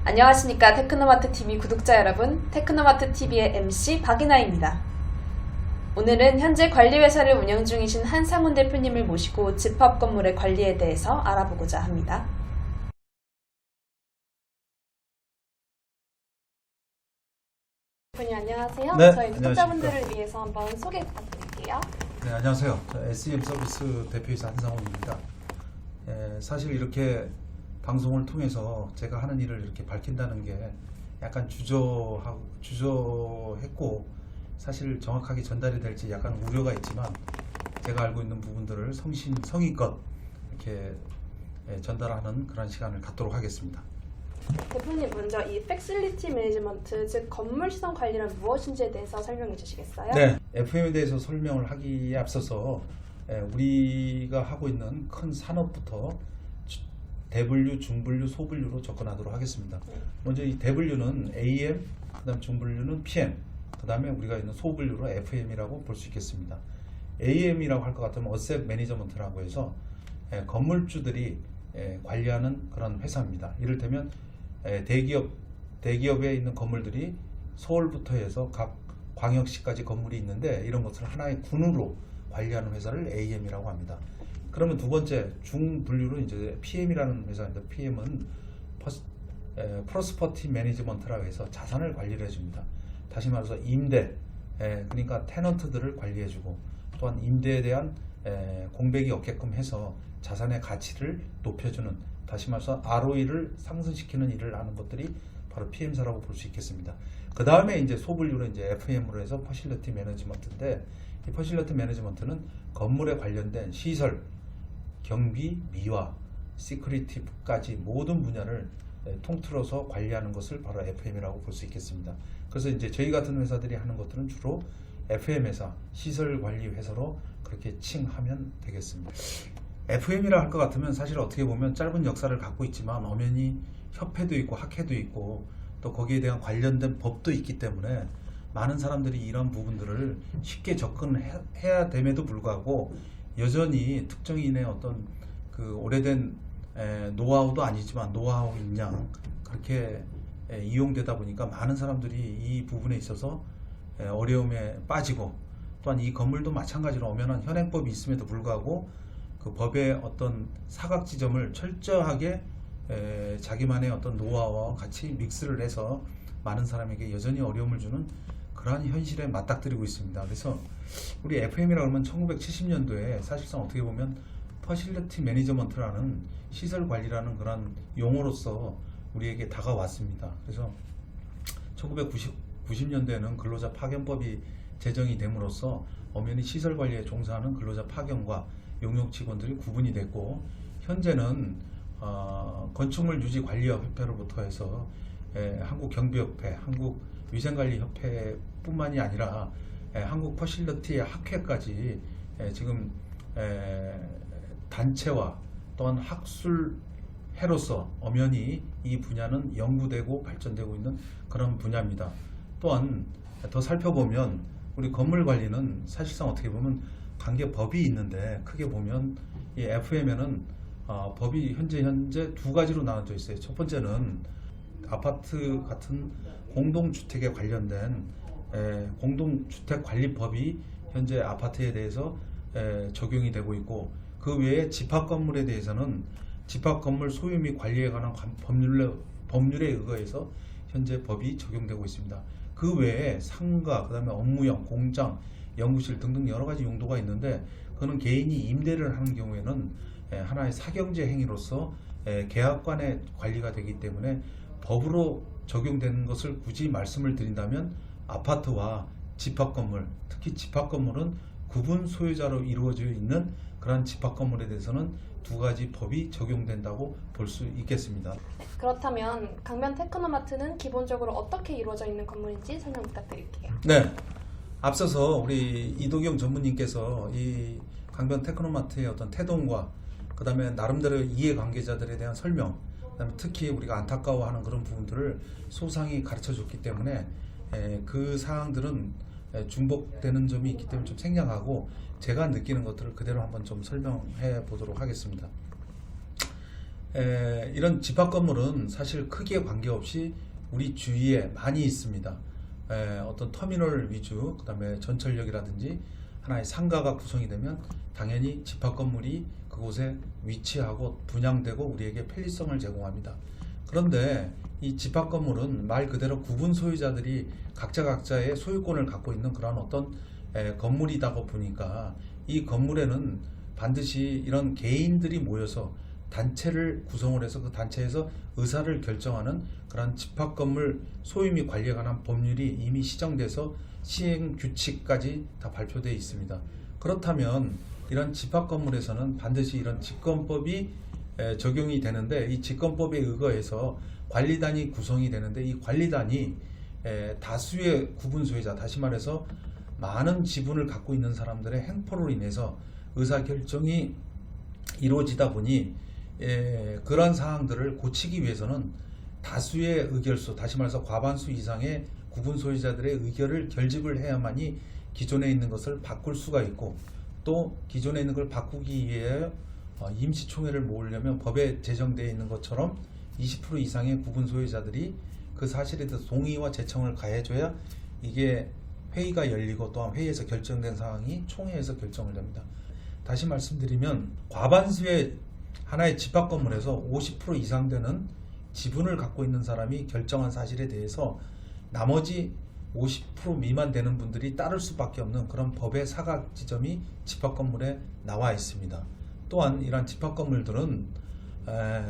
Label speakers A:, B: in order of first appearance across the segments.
A: 안녕하십니까 테크노마트TV 구독자 여러분, 테크노마트TV의 MC 박이나입니다. 오늘은 현재 관리회사를 운영 중이신 한상훈 대표님을 모시고 집합 건물의 관리에 대해서 알아보고자 합니다. 대표님 안녕하세요.
B: 네,
A: 저희 구독자분들을 위해서 한번 소개 부탁드릴게요.
B: 네, 안녕하세요. SEM 서비스 대표이사 한상훈입니다. 사실 이렇게 방송을 통해서 제가 하는 일을 이렇게 밝힌다는 게 약간 주저했고 사실 정확하게 전달이 될지 약간 우려가 있지만 제가 알고 있는 부분들을 성의껏 이렇게 전달하는 그런 시간을 갖도록 하겠습니다.
A: 대표님 먼저 이 패실리티 매니지먼트, 즉 건물 시설 관리란 무엇인지에 대해서 설명해 주시겠어요?
B: 네, FM에 대해서 설명을 하기에 앞서서 우리가 하고 있는 큰 산업부터 대분류, 중분류, 소분류로 접근하도록 하겠습니다. 먼저 이 대분류는 AM, 그 다음 중분류는 PM, 그 다음에 우리가 있는 소분류로 FM이라고 볼 수 있겠습니다. AM이라고 할 것 같으면 어셋 매니저먼트라고 해서 건물주들이 관리하는 그런 회사입니다. 이를테면 대기업에 있는 건물들이 서울부터 해서 각 광역시까지 건물이 있는데 이런 것을 하나의 군으로 관리하는 회사를 AM이라고 합니다. 그러면 두 번째 중분류로 이제 PM이라는 회사인데 PM은 프로스퍼티 매니지먼트라고 해서 자산을 관리를 해줍니다. 다시 말해서 임대, 그러니까 테넌트들을 관리해주고 또한 임대에 대한 공백이 없게끔 해서 자산의 가치를 높여주는, 다시 말해서 ROE를 상승시키는 일을 하는 것들이 바로 PM사라고 볼 수 있겠습니다. 그 다음에 이제 소분류로 이제 FM으로 해서 퍼실리티 매니지먼트인데 이 퍼실리티 매니지먼트는 건물에 관련된 시설, 경비, 미화, 시큐리티까지 모든 분야를 통틀어서 관리하는 것을 바로 FM이라고 볼 수 있겠습니다. 그래서 이제 저희 같은 회사들이 하는 것들은 주로 FM 회사, 시설 관리 회사로 그렇게 칭하면 되겠습니다. FM이라 할 것 같으면 사실 어떻게 보면 짧은 역사를 갖고 있지만 엄연히 협회도 있고 학회도 있고 또 거기에 대한 관련된 법도 있기 때문에 많은 사람들이 이런 부분들을 쉽게 접근해야 됨에도 불구하고 여전히 특정인의 어떤 그 오래된 노하우도 아니지만 노하우인 양 그렇게 이용되다 보니까 많은 사람들이 이 부분에 있어서 어려움에 빠지고 또한 이 건물도 마찬가지로 엄연한 현행법이 있음에도 불구하고 그 법의 어떤 사각지점을 철저하게 자기만의 어떤 노하우와 같이 믹스를 해서 많은 사람에게 여전히 어려움을 주는 그러한 현실에 맞닥뜨리고 있습니다. 그래서 우리 FM이라고 하면 1970년도에 사실상 어떻게 보면 퍼실리티 매니저먼트라는 시설 관리라는 그런 용어로서 우리에게 다가왔습니다. 그래서 1990년대에는 근로자 파견법이 제정이 됨으로써 엄연히 시설 관리에 종사하는 근로자 파견과 용역 직원들이 구분이 됐고 현재는 건축물 유지 관리업 협회로부터 해서 한국경비협회, 한국위생관리협회 뿐만이 아니라 한국 퍼실리티 학회까지 지금 단체와 또한 학술회로서 엄연히 이 분야는 연구되고 발전되고 있는 그런 분야입니다. 또한 더 살펴보면 우리 건물관리는 사실상 어떻게 보면 관계법이 있는데 크게 보면 이 FM에는 법이 현재 두 가지로 나눠져 있어요. 첫 번째는 아파트 같은 공동주택에 관련된 공동주택관리법이 현재 아파트에 대해서 적용이 되고 있고 그 외에 집합건물에 대해서는 집합건물 소유 및 관리에 관한 법률에 의거해서 현재 법이 적용되고 있습니다. 그 외에 상가, 그 다음에 업무용, 공장, 연구실 등등 여러 가지 용도가 있는데 그거는 개인이 임대를 하는 경우에는 하나의 사경제 행위로서 계약관의 관리가 되기 때문에 법으로 적용되는 것을 굳이 말씀을 드린다면 아파트와 집합건물, 특히 집합건물은 구분 소유자로 이루어져 있는 그런 집합건물에 대해서는 두 가지 법이 적용된다고 볼 수 있겠습니다.
A: 그렇다면 강변 테크노마트는 기본적으로 어떻게 이루어져 있는 건물인지 설명 부탁드릴게요.
B: 네, 앞서서 우리 이도경 전무님께서 이 강변 테크노마트의 어떤 태동과 그 다음에 나름대로 이해관계자들에 대한 설명, 그다음에 특히 우리가 안타까워하는 그런 부분들을 소상히 가르쳐 줬기 때문에 그 사항들은 중복되는 점이 있기 때문에 좀 생략하고 제가 느끼는 것들을 그대로 한번 좀 설명해 보도록 하겠습니다. 이런 집합 건물은 사실 크기에 관계없이 우리 주위에 많이 있습니다. 어떤 터미널 위주, 그 다음에 전철역이라든지 하나의 상가가 구성이 되면 당연히 집합 건물이 그곳에 위치하고 분양되고 우리에게 편리성을 제공합니다. 그런데 이 집합 건물은 말 그대로 구분 소유자들이 각자의 소유권을 갖고 있는 그런 어떤 건물이다 보니까 이 건물에는 반드시 이런 개인들이 모여서 단체를 구성을 해서 그 단체에서 의사를 결정하는 그런 집합 건물 소유 및 관리에 관한 법률이 이미 시정돼서 시행 규칙까지 다 발표되어 있습니다. 그렇다면 이런 집합 건물에서는 반드시 이런 집권법이 적용이 되는데, 이 집권법에 의거해서 관리단이 구성이 되는데, 이 관리단이 다수의 구분 소유자, 다시 말해서 많은 지분을 갖고 있는 사람들의 행포로 인해서 의사결정이 이루어지다 보니 그러한 사항들을 고치기 위해서는 다수의 의결수, 다시 말해서 과반수 이상의 구분 소유자들의 의결을 결집을 해야만이 기존에 있는 것을 바꿀 수가 있고, 또 기존에 있는 걸 바꾸기 위해 임시총회를 모으려면 법에 제정되어 있는 것처럼 20% 이상의 구분 소유자들이 그 사실에 대해서 동의와 제청을 가해줘야 이게 회의가 열리고, 또한 회의에서 결정된 사항이 총회에서 결정을 됩니다. 다시 말씀드리면 과반수의 하나의 집합 건물에서 50% 이상 되는 지분을 갖고 있는 사람이 결정한 사실에 대해서 나머지 50% 미만 되는 분들이 따를 수밖에 없는 그런 법의 사각 지점이 집합 건물에 나와 있습니다. 또한 이러한 집합 건물들은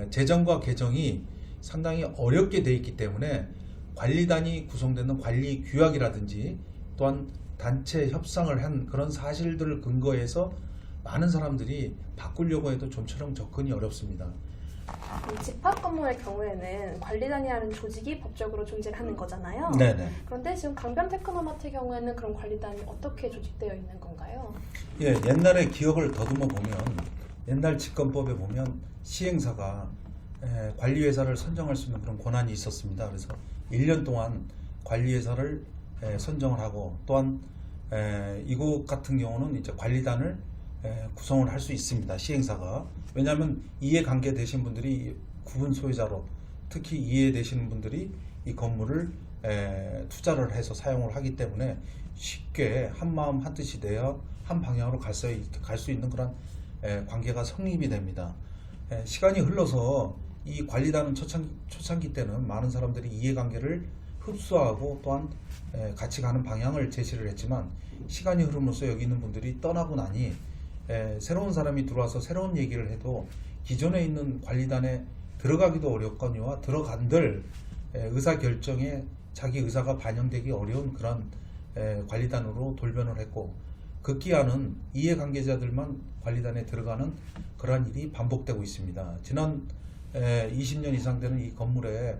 B: 재정과 개정이 상당히 어렵게 되어 있기 때문에 관리단이 구성되는 관리 규약이라든지 또한 단체 협상을 한 그런 사실들을 근거해서 많은 사람들이 바꾸려고 해도 좀처럼 접근이 어렵습니다.
C: 이 집합 건물의 경우에는 관리단이라는 조직이 법적으로 존재를 하는 거잖아요.
B: 네네.
C: 그런데 지금 강변 테크노마트의 경우에는 그런 관리단이 어떻게 조직되어 있는 건가요?
B: 예, 옛날의 기억을 더듬어 보면 옛날 집권법에 보면 시행사가 관리회사를 선정할 수 있는 그런 권한이 있었습니다. 그래서 1년 동안 관리회사를 선정을 하고, 또한 이곳 같은 경우는 이제 관리단을 구성을 할 수 있습니다. 시행사가. 왜냐하면 이해관계 되신 분들이 구분 소유자로, 특히 이해되시는 분들이 이 건물을 투자를 해서 사용을 하기 때문에 쉽게 한마음 한뜻이 되어 한 방향으로 갈 수 있는 그런 관계가 성립이 됩니다. 시간이 흘러서 이 관리단은 초창기 때는 많은 사람들이 이해관계를 흡수하고 또한 같이 가는 방향을 제시를 했지만, 시간이 흐름으로써 여기 있는 분들이 떠나고 나니 새로운 사람이 들어와서 새로운 얘기를 해도 기존에 있는 관리단에 들어가기도 어렵거니와 들어간들 의사결정에 자기 의사가 반영되기 어려운 그런 관리단으로 돌변을 했고, 급기야는 이해관계자들만 관리단에 들어가는 그러한 일이 반복되고 있습니다. 지난 20년 이상 되는 이 건물에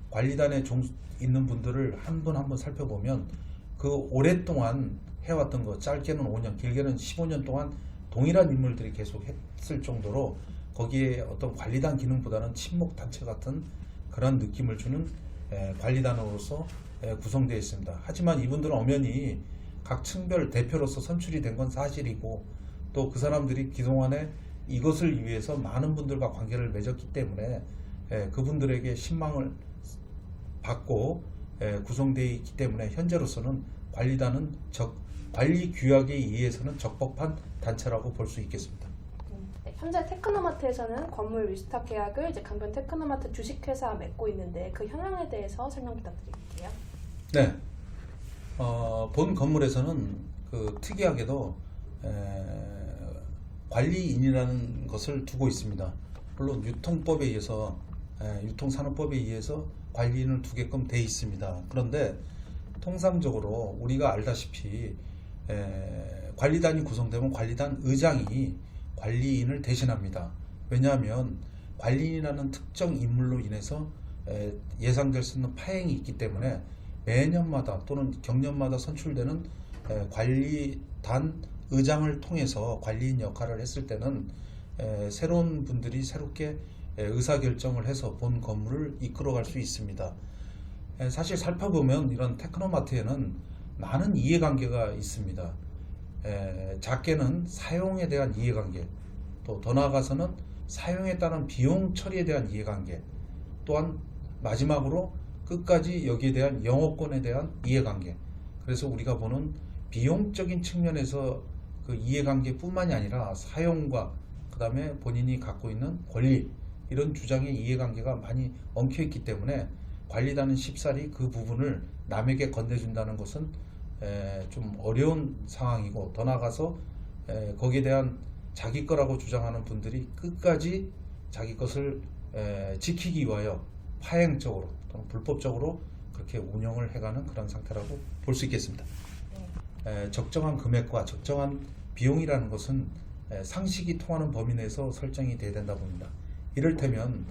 B: 관리단에 있는 분들을 한 분 한 분 살펴보면 그 오랫동안 해왔던 것, 짧게는 5년, 길게는 15년 동안 동일한 인물들이 계속 했을 정도로 거기에 어떤 관리단 기능보다는 친목 단체 같은 그런 느낌을 주는 관리단으로서 구성되어 있습니다. 하지만 이분들은 엄연히 각 층별 대표로서 선출이 된 건 사실이고, 또 그 사람들이 그동안에 이것을 위해서 많은 분들과 관계를 맺었기 때문에 그분들에게 신망을 받고 구성되어 있기 때문에 현재로서는 관리단은 관리 규약에 의해서는 적법한 단체라고 볼 수 있겠습니다.
C: 현재 테크노마트에서는 건물 위스탁 계약을 이제 강변 테크노마트 주식회사와 맺고 있는데 그 현황에 대해서 설명 부탁드릴게요.
B: 네, 본 건물에서는 그 특이하게도 관리인이라는 것을 두고 있습니다. 물론 유통법에 의해서 유통산업법에 의해서 관리인을 두게끔 돼 있습니다. 그런데 통상적으로 우리가 알다시피 관리단이 구성되면 관리단 의장이 관리인을 대신합니다. 왜냐하면 관리인이라는 특정 인물로 인해서 예상될 수 있는 파행이 있기 때문에 매년마다 또는 경년마다 선출되는 관리단 의장을 통해서 관리인 역할을 했을 때는 새로운 분들이 새롭게 의사결정을 해서 본 건물을 이끌어갈 수 있습니다. 사실 살펴보면 이런 테크노마트에는 많은 이해관계가 있습니다. 작게는 사용에 대한 이해관계, 또 더 나아가서는 사용에 따른 비용 처리에 대한 이해관계, 또한 마지막으로 끝까지 여기에 대한 영업권에 대한 이해관계. 그래서 우리가 보는 비용적인 측면에서 그 이해관계뿐만이 아니라 사용과 그 다음에 본인이 갖고 있는 권리, 이런 주장의 이해관계가 많이 엉켜있기 때문에 관리단은 쉽사리 그 부분을 남에게 건네준다는 것은 좀 어려운 상황이고, 더 나아가서 거기에 대한 자기 거라고 주장하는 분들이 끝까지 자기 것을 지키기 위하여 파행적으로 또는 불법적으로 그렇게 운영을 해가는 그런 상태라고 볼 수 있겠습니다. 적정한 금액과 적정한 비용이라는 것은 상식이 통하는 범위 내에서 설정이 돼야 된다 봅니다. 이를테면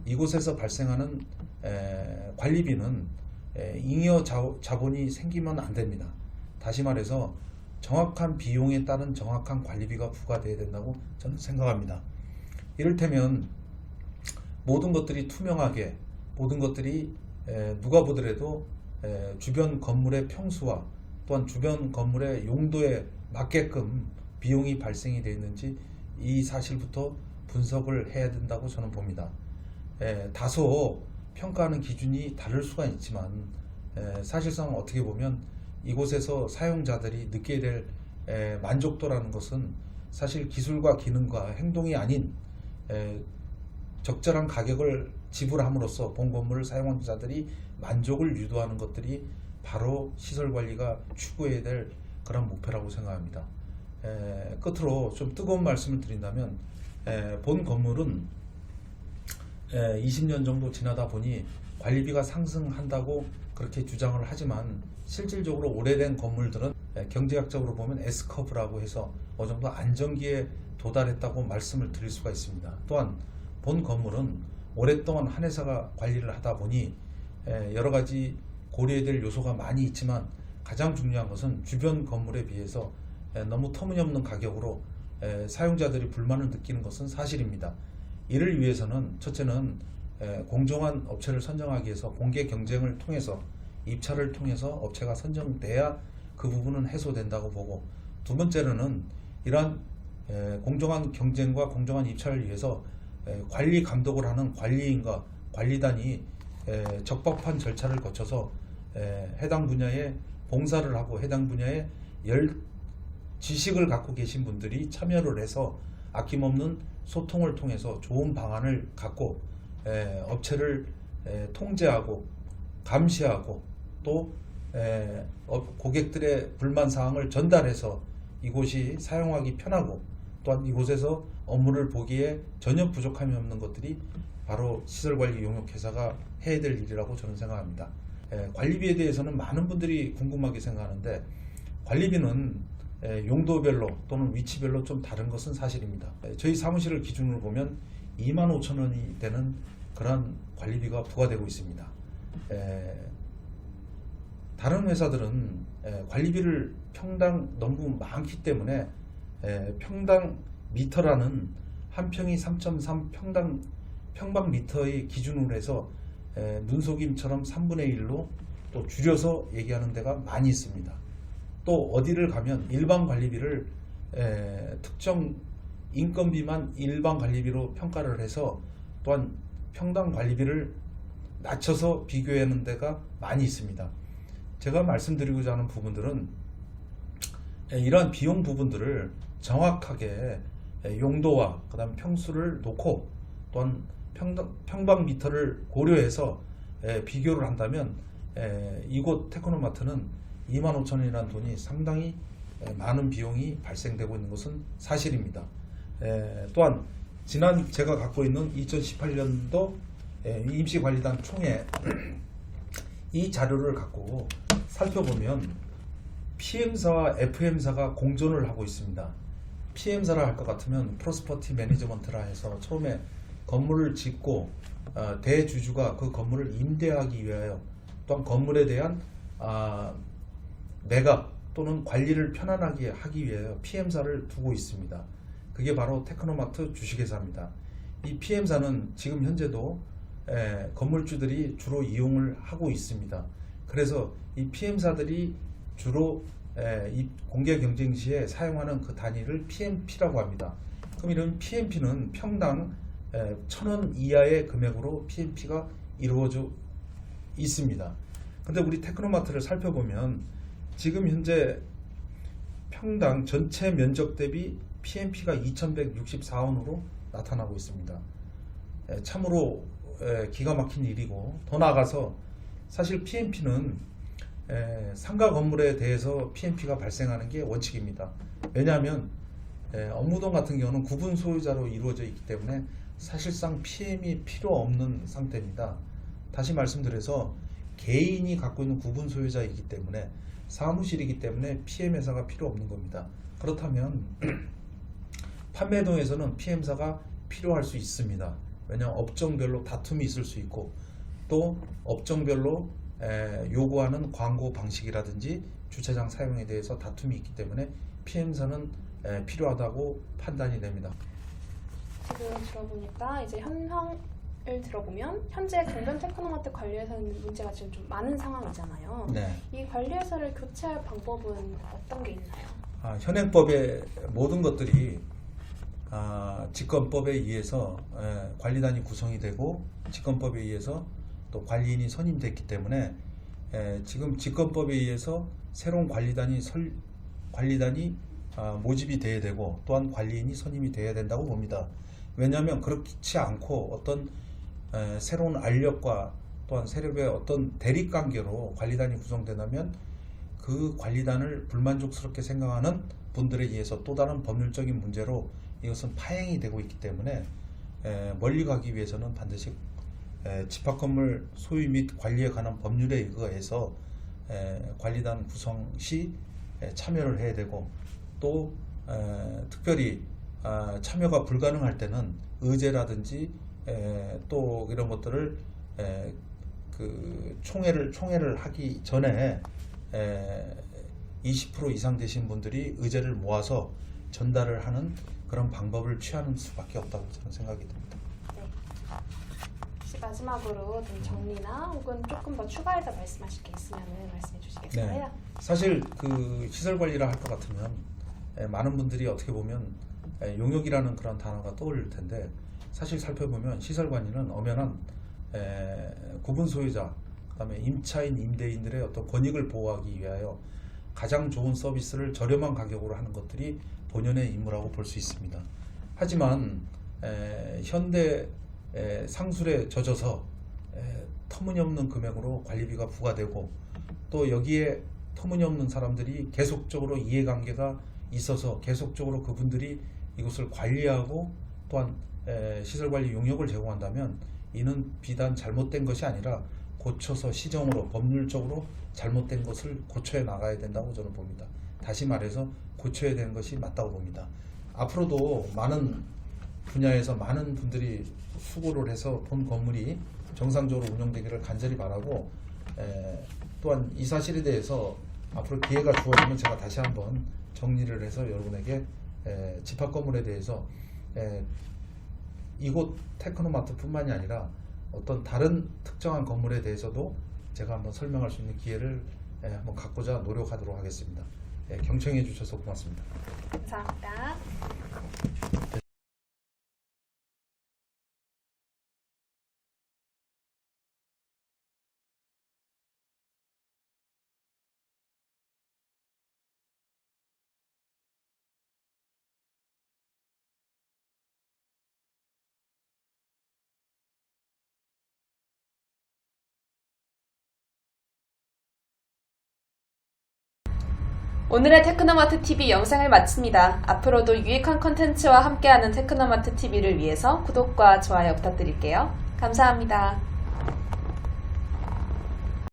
B: 이곳에서 발생하는 관리비는 잉여 자본이 생기면 안 됩니다. 다시 말해서 정확한 비용에 따른 정확한 관리비가 부과되어야 된다고 저는 생각합니다. 이를테면 모든 것들이 투명하게, 모든 것들이 누가 보더라도 주변 건물의 평수와 또한 주변 건물의 용도에 맞게끔 비용이 발생이 되어 있는지 이 사실부터 분석을 해야 된다고 저는 봅니다. 다소 평가하는 기준이 다를 수가 있지만 사실상 어떻게 보면 이곳에서 사용자들이 느끼게 될 만족도라는 것은 사실 기술과 기능과 행동이 아닌 적절한 가격을 지불함으로써 본 건물을 사용한 자들이 만족을 유도하는 것들이 바로 시설관리가 추구해야 될 그런 목표라고 생각합니다. 끝으로 좀 뜨거운 말씀을 드린다면 본 건물은 20년 정도 지나다 보니 관리비가 상승한다고 그렇게 주장을 하지만 실질적으로 오래된 건물들은 경제학적으로 보면 S커브라고 해서 어느 정도 안정기에 도달했다고 말씀을 드릴 수가 있습니다. 또한 본 건물은 오랫동안 한 회사가 관리를 하다 보니 여러 가지 고려해야 될 요소가 많이 있지만 가장 중요한 것은 주변 건물에 비해서 너무 터무니없는 가격으로 사용자들이 불만을 느끼는 것은 사실입니다. 이를 위해서는 첫째는 공정한 업체를 선정하기 위해서 공개 경쟁을 통해서 입찰을 통해서 업체가 선정돼야 그 부분은 해소된다고 보고, 두 번째로는 이러한 공정한 경쟁과 공정한 입찰을 위해서 관리 감독을 하는 관리인과 관리단이 적법한 절차를 거쳐서 해당 분야에 봉사를 하고 해당 분야에 지식을 갖고 계신 분들이 참여를 해서 아낌없는 소통을 통해서 좋은 방안을 갖고 업체를 통제하고 감시하고 또 고객들의 불만사항을 전달해서 이곳이 사용하기 편하고, 또한 이곳에서 업무를 보기에 전혀 부족함이 없는 것들이 바로 시설관리 용역회사가 해야 될 일이라고 저는 생각합니다. 관리비에 대해서는 많은 분들이 궁금하게 생각하는데, 관리비는 용도별로 또는 위치별로 좀 다른 것은 사실입니다. 저희 사무실을 기준으로 보면 25,000원이 되는 그런 관리비가 부과되고 있습니다. 다른 회사들은 관리비를 평당 너무 많기 때문에 평당 미터라는 한 평이 3.3 평방미터의 기준으로 해서 눈속임처럼 3분의 1로 또 줄여서 얘기하는 데가 많이 있습니다. 또 어디를 가면 일반 관리비를 특정 인건비만 일반 관리비로 평가를 해서 또한 평당 관리비를 낮춰서 비교하는 데가 많이 있습니다. 제가 말씀드리고자 하는 부분들은 이러한 비용 부분들을 정확하게 용도와 그 다음 평수를 놓고 또한 평방미터를 고려해서 비교를 한다면 이곳 테크노마트는 25,000원이라는 돈이 상당히 많은 비용이 발생되고 있는 것은 사실입니다. 또한 지난 제가 갖고 있는 2018년도 임시관리단 총회 이 자료를 갖고 살펴보면 PM사와 FM사가 공존을 하고 있습니다. PM사라 할 것 같으면 프로스퍼티 매니지먼트라 해서 처음에 건물을 짓고 대주주가 그 건물을 임대하기 위하여 또한 건물에 대한 매각 또는 관리를 편안하게 하기 위하여 PM사를 두고 있습니다. 그게 바로 테크노마트 주식회사입니다. 이 PM사는 지금 현재도 건물주들이 주로 이용을 하고 있습니다. 그래서 이 PM사들이 주로 이 공개 경쟁 시에 사용하는 그 단위를 PMP라고 합니다. 그럼 이런 PMP는 평당 1,000원 이하의 금액으로 PMP가 이루어져 있습니다. 근데 우리 테크노마트를 살펴보면 지금 현재 평당 전체 면적 대비 PMP가 2,164원으로 나타나고 있습니다. 참으로 기가 막힌 일이고, 더 나아가서 사실 PMP는 상가 건물에 대해서 PMP가 발생하는 게 원칙입니다. 왜냐하면 업무동 같은 경우는 구분 소유자로 이루어져 있기 때문에 사실상 PM이 필요 없는 상태입니다. 다시 말씀드려서 개인이 갖고 있는 구분 소유자이기 때문에, 사무실이기 때문에 PM회사가 필요 없는 겁니다. 그렇다면 판매동에서는 PM사가 필요할 수 있습니다. 왜냐하면 업종별로 다툼이 있을 수 있고, 또 업종별로 요구하는 광고 방식이라든지 주차장 사용에 대해서 다툼이 있기 때문에 PM사는 필요하다고 판단이 됩니다.
C: 지금 들어보니까 이제 현황을 들어보면 현재 강변 테크노마트 관리회사는 문제가 지금 좀 많은 상황이잖아요.
B: 네.
C: 이 관리회사를 교체할 방법은 어떤 게 있나요?
B: 현행법의 모든 것들이 직권법에 의해서 관리단이 구성이 되고, 직권법에 의해서 또 관리인이 선임됐기 때문에 지금 직권법에 의해서 새로운 관리단이 모집이 돼야 되고, 또한 관리인이 선임이 돼야 된다고 봅니다. 왜냐하면 그렇지 않고 어떤 새로운 알력과 또한 세력의 어떤 대립관계로 관리단이 구성된다면 그 관리단을 불만족스럽게 생각하는 분들에 의해서 또 다른 법률적인 문제로 이것은 파행이 되고 있기 때문에 멀리 가기 위해서는 반드시 집합건물 소유 및 관리에 관한 법률에 의거해서 관리단 구성 시 참여를 해야 되고, 또 특별히 참여가 불가능할 때는 의제라든지 또 이런 것들을 그 총회를 하기 전에 20% 이상 되신 분들이 의제를 모아서 전달을 하는 그런 방법을 취하는 수밖에 없다고 저는 생각이 듭니다.
C: 네. 혹시 마지막으로 좀 정리나 혹은 조금 더 추가해서 말씀하실 게 있으면 말씀해 주시겠어요?
B: 네. 사실 그 시설 관리를 할 것 같으면 많은 분들이 어떻게 보면 용역이라는 그런 단어가 떠올릴 텐데, 사실 살펴보면 시설 관리는 엄연한 구분 소유자, 그다음에 임차인, 임대인들의 어떤 권익을 보호하기 위하여 가장 좋은 서비스를 저렴한 가격으로 하는 것들이 본연의 임무라고 볼 수 있습니다. 하지만 현대 상술에 젖어서 터무니없는 금액으로 관리비가 부과되고, 또 여기에 터무니없는 사람들이 계속적으로 이해관계가 있어서 계속적으로 그분들이 이것을 관리하고 또한 시설관리 용역을 제공한다면, 이는 비단 잘못된 것이 아니라 고쳐서 시정으로 법률적으로 잘못된 것을 고쳐야 나가야 된다고 저는 봅니다. 다시 말해서 고쳐야 되는 것이 맞다고 봅니다. 앞으로도 많은 분야에서 많은 분들이 수고를 해서 본 건물이 정상적으로 운영되기를 간절히 바라고, 또한 이 사실에 대해서 앞으로 기회가 주어지면 제가 다시 한번 정리를 해서 여러분에게 집합 건물에 대해서 이곳 테크노마트 뿐만이 아니라 어떤 다른 특정한 건물에 대해서도 제가 한번 설명할 수 있는 기회를 한번 갖고자 노력하도록 하겠습니다. 경청해 주셔서 고맙습니다.
C: 감사합니다.
A: 오늘의 테크노마트 TV 영상을 마칩니다. 앞으로도 유익한 컨텐츠와 함께하는 테크노마트 TV를 위해서 구독과 좋아요 부탁드릴게요. 감사합니다.